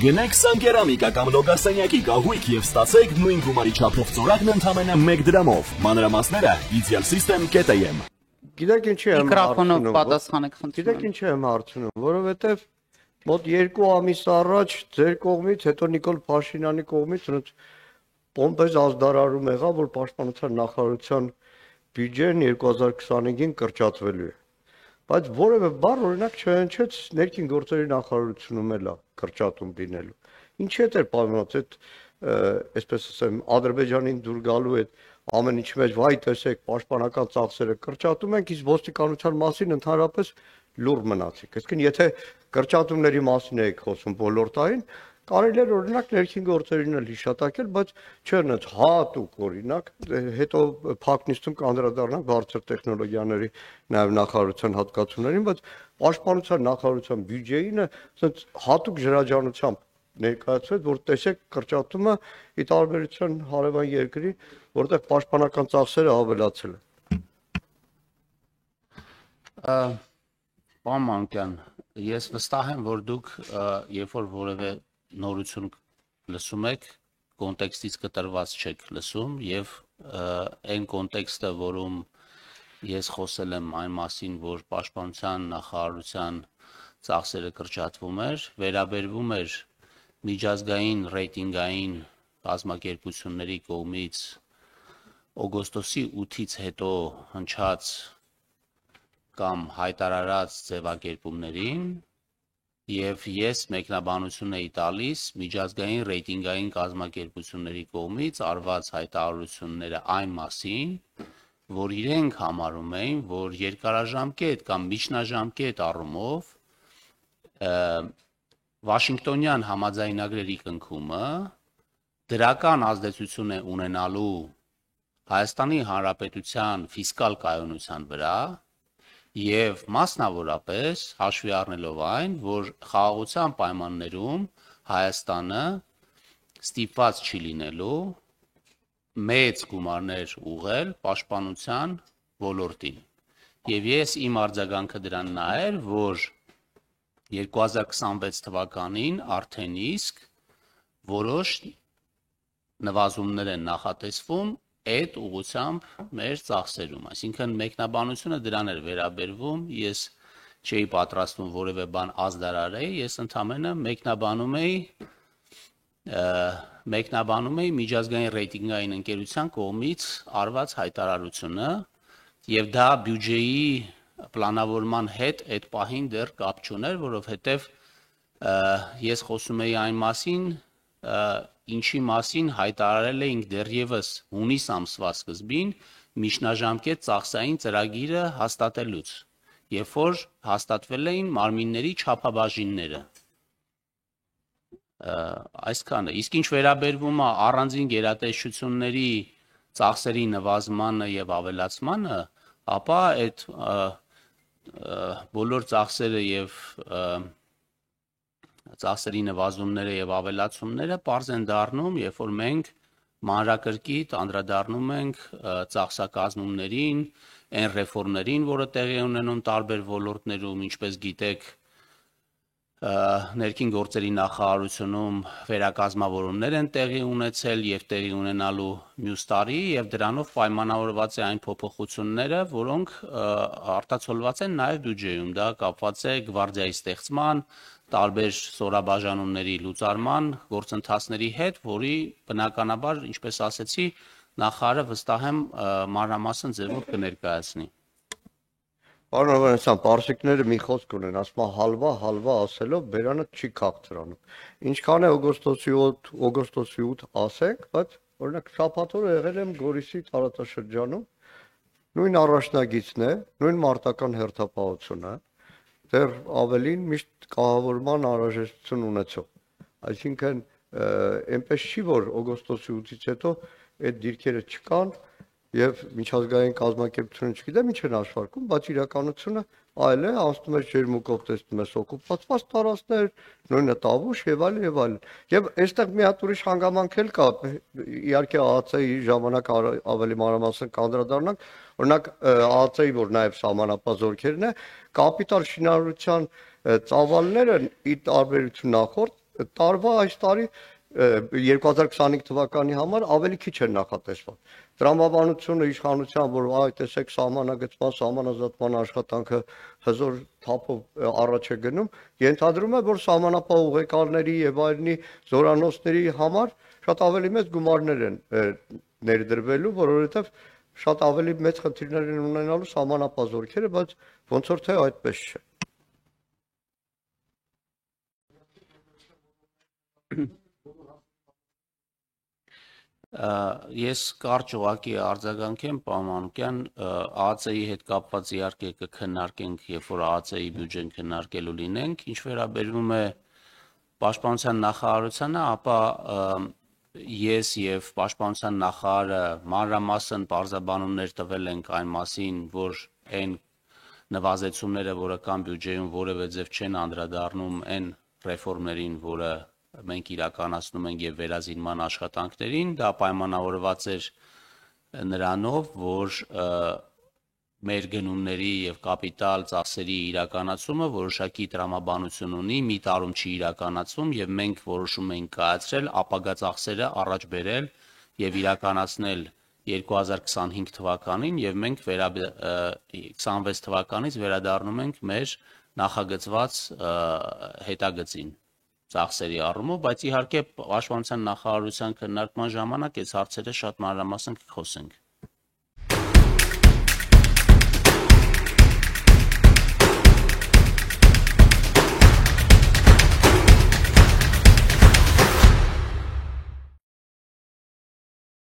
Գնեք Սանկերամիկա կամ Լոգարսենյակի կահույք եւ ստացեք նույն գումարի չափով ծորակն ընդամենը 1 դրամով։ Մանրամասները idealsystem.am։ Գիտեք ինչի եմ Միկրոֆոնով պատասխանեք խնդրում։ Գիտեք ինչի եմ հարցնում, որովհետեւ մոտ 2 ամիս առաջ ձեր կողմից, հետո Նիկոլ Փաշինյանի կողմից պոմպեզ ազդարարում եղավ, որ Պաշտպանության նախարարության բյուջեն 2025-ին կրճատվելու է։ Բայց որևէ բառ օրինակ չհնչեց ներքին գործերի նախարարությունում էլա կրճատում լինելու։ Ինչի՞ է պայմանած այդ, այսպես ասեմ, Ադրբեջանին դուր գալու այդ ամեն ինչի մեջ վայ տեսեք պաշտպանական ծախսերը կրճատում ենք, իսկ ոստիկանության մասին ընդհանրապես լուր մնացիք։ Այսինքն եթե կրճատումների մասին եք խոսում ոլորտային, կարելի է օրինակ ներքին գործերին էլ հիշատակել, բայց չեն այդ հատուկ օրինակ, հետո փակնիստում կանդրադառնանք բարձր տեխնոլոգիաների նաև նախարարության հատկացումներին, բայց պաշտպանության նախարարության բյուջեին ասած հատուկ ջրաջանությամբ ներկայացվեց, որ տեսեք կրճատումը ի տարբերություն հարևան երկրի, որտեղ պաշտպանական ծախսերը ավելացել են։ Պարոն Մանուկյան, ես վստահ եմ, որ դուք երբ որ որևէ նորություն լսում եք, կոնտեքստից կտրված չեք լսում եւ այն կոնտեքստը, որում ես խոսել եմ այն մասին, որ պաշտպանության նախարարության ծախսերը կրճատվում էր, վերաբերվում էր միջազգային ռեյտինգային կազմակերպությունների կողմից օգոստոսի 8-ից հետո հնչած կամ հայտարարած ձևակերպումներին եւ ես մեկնաբանություն էի տալիս միջազգային ռեյտինգային կազմակերպությունների կողմից արված հայտարարությունները այն մասին, որ իրենք համարում էին, որ երկարաժամկետ կամ միջնաժամկետ առումով Վաշինգտոնյան համաձայնագրերի կնքումը դրական ազդեցություն է ունենալու Հայաստանի Հանրապետության ֆիսկալ կայունության վրա եւ մասնավորապես հաշվի առնելով այն, որ խաղաղության պայմաններում Հայաստանը ստիպված չի լինելու մեծ գումարներ ուղղել պաշտպանության ոլորտին։ Եվ ես իմ արձագանքը դրան նա էր, որ 2026 թվականին արդեն իսկ որոշ նվազումներ են նախատեսվում այդ ուղղությամբ մեր ծախսերում, այսինքն մեկնաբանությունը դրան էր վերաբերվում, ես չէի պատրաստվում որևէ բան ազդարարեի, ես ընդամենը մեկնաբանում էի միջազգային ռեյտինգային ընկերության կողմից արված հայտարարությունը եւ դա բյուջեի պլանավորման հետ այդ պահին դեռ կապ չուներ, որովհետեւ ես խոսում էի այն մասին, ինչի մասին հայտարարել էինք դեռևս հունիս ամսվա սկզբին միջնաժամկետ ծախսային ծրագիրը հաստատելուց, երբ որ հաստատվել էին մարմինների չափաբաժինները։ Այսքանը, իսկ ինչ վերաբերվում է առանձին գերատեսչությունների ծախսերի նվազմանը եւ ավելացմանը, ապա այդ բոլոր ծախսերը եւ ծախսերի նվազումները եւ ավելացումները պարզ են դառնում, երբ որ մենք մանրակրկիտ անդրադառնում ենք ծախսակազմումներին, այն ռեֆորմներին, որը տեղի ունենում տարբեր ոլորտներում, ինչպես գիտեք, ներքին գործերի նախարարությունում վերակազմավորումներ են տեղի ունեցել եւ տեղի ունենալու մյուս տարի եւ դրանով պայմանավորված է այն փոփոխությունները, որոնք արտացոլված են նաեւ բյուջեում, դա կապված է գվարդիայի ստեղծման, տարբեր սորաբաժանումների լուծարման գործընթացների հետ, որի բնականաբար, ինչպես ասեցի, նախարարը վստահ եմ մանրամասն ձևով կներկայացնի։ Պարոն Ավանեսյան, պարսիկները մի խոսք ունեն, ասում հալվա ասելով բերանը չի քաղցրանում։ Ինչքան է օգոստոսի 8 ասենք, բայց օրինակ շաբաթօրը եղել եմ Գորիսի տարածաշրջանում, նույն առաջնագիծն է, նույն մարտական հերթապահությունը, դեռ ավելին միշտ կահավորման անհրաժեշտություն ունեցող։ Այսինքն այնպես չի, որ օգոստոսի 8-ից հետո այդ դիրքերը չկան եւ միջազգային կազմակերպությունը չգիտեմ ինչ են աշխատում, բայց իրականությունը այլ է, անցնում է ջերմուկով տեսնում ես օկուպացված տարածքներ, նույնը Տավուշ եւ այլն եւ այլն։ Եվ այստեղ մի հատ ուրիշ հանգամանք էլ կա, իհարկե ԱԱՑ-ի ժամանակ ավելի մանրամասն կանդրադառնանք, օրինակ ԱԱՑ-ի, որ նաեւ սահմանապահ զորքերն է, կապիտալ շինարարության ծավալները ի տարբերություն նախորդ տարվա այս տարի 2025 թվականի համար ավելի քիչ էր նախատեսված։ Տրամաբանությունը իշխանության, որ այ տեսեք սահմանագծման, սահմանազատման աշխատանքը հզոր թափով առաջ է գնում, ենթադրում է, որ սահմանապահ ուղեկալների եւ այլնի զորանոցների համար շատ ավելի մեծ գումարներ են ներդրվելու, որովհետեւ շատ ավելի մեծ խնդիրներ են ունենալու սահմանապահ զորքերը, բայց ոնց որ թե այդպես չէ։ Ես կարճ ուղղակի արձագանքեմ, պարոն Մանուկյան, ԱԱԾ-ի հետ կապված իհարկե կքննարկենք, երբ որ ԱԱԾ-ի բյուջեն քննարկելու լինենք, ինչ վերաբերում է պաշտպանության նախարարությանը, ապա ես եւ պաշտպանության նախարարը մանրամասն պարզաբանումներ տվել ենք այն մասին, որ այն նվազեցումները, որը կան բյուջեում, որևէ ձև չեն անդրադառնում այն ռեֆորմներին, որը մենք իրականացնում ենք եւ վերազինման աշխատանքներին, դա պայմանավորված էր նրանով, որ մեր գնումների եւ կապիտալ ծախսերի իրականացումը որոշակի տրամաբանություն ունի, մի տարում չի իրականացվում եւ մենք որոշում ենք կայացրել ապագա ծախսերը առաջ բերել եւ իրականացնել 2025 թվականին եւ մենք 26 թվականից վերադառնում ենք մեր նախագծված հետագծին ծախսերի առումով, բայց իհարկե պաշտպանության նախարարության քննարկման ժամանակ այս հարցերը շատ մանրամասն կխոսենք։